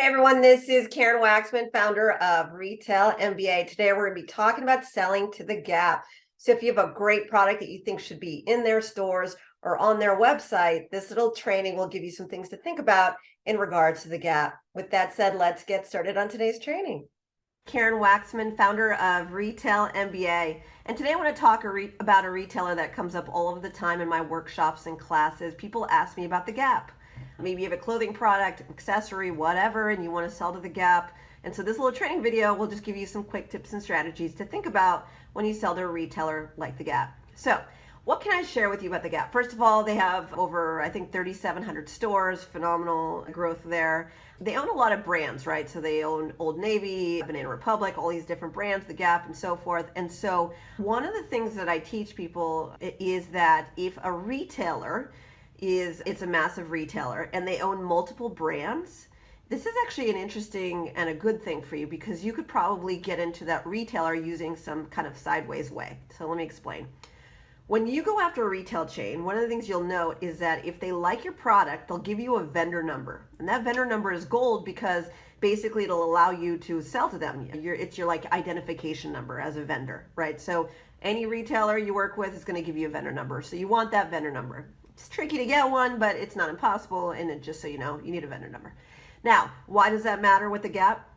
Hey everyone, this is Karen Waksman, founder of Retail MBA. Today we're going to be talking about selling to the Gap. So if you have a great product that you think should be in their stores or on their website, this little training will give you some things to think about in regards to the Gap. With that said, let's get started on today's training. Karen Waksman, founder of Retail MBA. And today I want to talk about a retailer that comes up all of the time in my workshops and classes. People ask me about the Gap. Maybe you have a clothing product, accessory, whatever, and you want to sell to the Gap. And so this little training video will just give you some quick tips and strategies to think about when you sell to a retailer like the Gap. So what can I share with you about the Gap? First of all, they have over, I think, 3,700 stores, phenomenal growth there. They own a lot of brands, right? So they own Old Navy, Banana Republic, all these different brands, the Gap and so forth. And so one of the things that I teach people is that if a retailer it's a massive retailer and they own multiple brands, this is actually an interesting and a good thing for you because you could probably get into that retailer using some kind of sideways way. So let me explain. When you go after a retail chain, one of the things you'll note is that if they like your product, they'll give you a vendor number. And that vendor number is gold because basically it'll allow you to sell to them. It's your like identification number as a vendor, right? So any retailer you work with is going to give you a vendor number. So you want that vendor number. It's tricky to get one, but it's not impossible. And it, just so you know, you need a vendor number. Now, why does that matter with the Gap?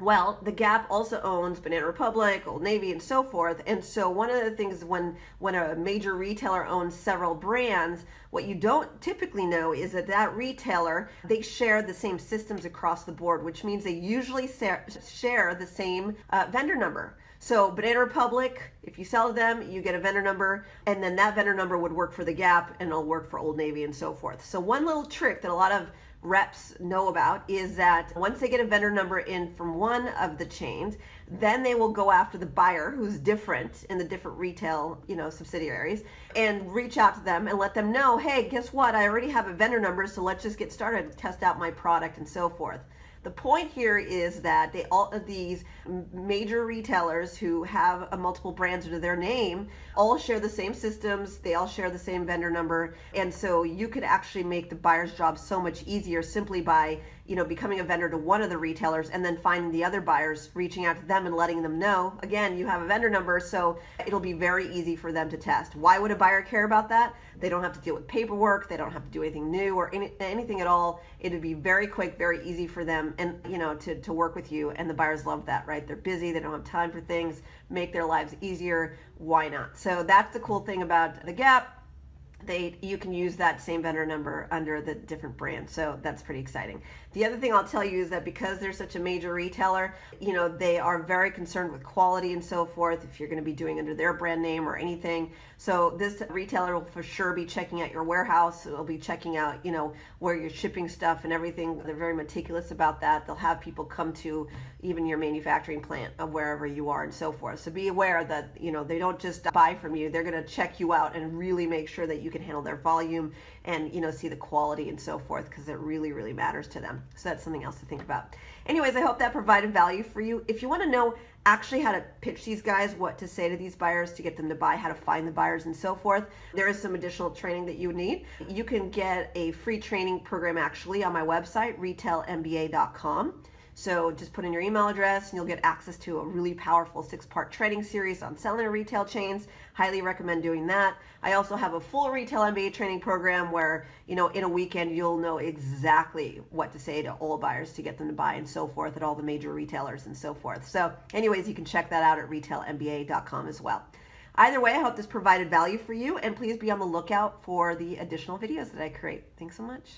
Well, the Gap also owns Banana Republic, Old Navy, and so forth. And so one of the things when a major retailer owns several brands, what you don't typically know is that that retailer, they share the same systems across the board, which means they usually share the same vendor number. So Banana Republic, if you sell to them, you get a vendor number, and then that vendor number would work for the Gap and it'll work for Old Navy and so forth. So one little trick that a lot of reps know about is that once they get a vendor number in from one of the chains, then they will go after the buyer who's different in the different retail, subsidiaries, and reach out to them and let them know, hey, guess what? I already have a vendor number, so let's just get started, test out my product and so forth. The point here is that all of these major retailers who have multiple brands under their name all share the same systems, they all share the same vendor number, and so you could actually make the buyer's job so much easier simply by becoming a vendor to one of the retailers and then finding the other buyers, reaching out to them and letting them know, again, you have a vendor number, so it'll be very easy for them to test. Why would a buyer care about that? They don't have to deal with paperwork, they don't have to do anything new or anything at all. It'd be very quick, very easy for them and to work with you, and the buyers love that, right? They're busy, they don't have time for things, make their lives easier, why not? So that's the cool thing about the Gap. You can use that same vendor number under the different brands, so that's pretty exciting. The other thing I'll tell you is that because they're such a major retailer, they are very concerned with quality and so forth if you're going to be doing under their brand name or anything. So this retailer will for sure be checking out your warehouse. It'll be checking out, where you're shipping stuff and everything. They're very meticulous about that. They'll have people come to even your manufacturing plant of wherever you are and so forth. So be aware that, they don't just buy from you. They're going to check you out and really make sure that you can handle their volume and see the quality and so forth, because it really, really matters to them. So that's something else to think about. Anyways, I hope that provided value for you. If you want to know actually how to pitch these guys, what to say to these buyers to get them to buy, how to find the buyers and so forth, there is some additional training that you would need. You can get a free training program actually on my website, retailmba.com. So just put in your email address and you'll get access to a really powerful 6-part training series on selling to retail chains. Highly recommend doing that. I also have a full Retail MBA training program where, in a weekend, you'll know exactly what to say to all buyers to get them to buy and so forth at all the major retailers and so forth. So anyways, you can check that out at retailmba.com as well. Either way, I hope this provided value for you, and please be on the lookout for the additional videos that I create. Thanks so much.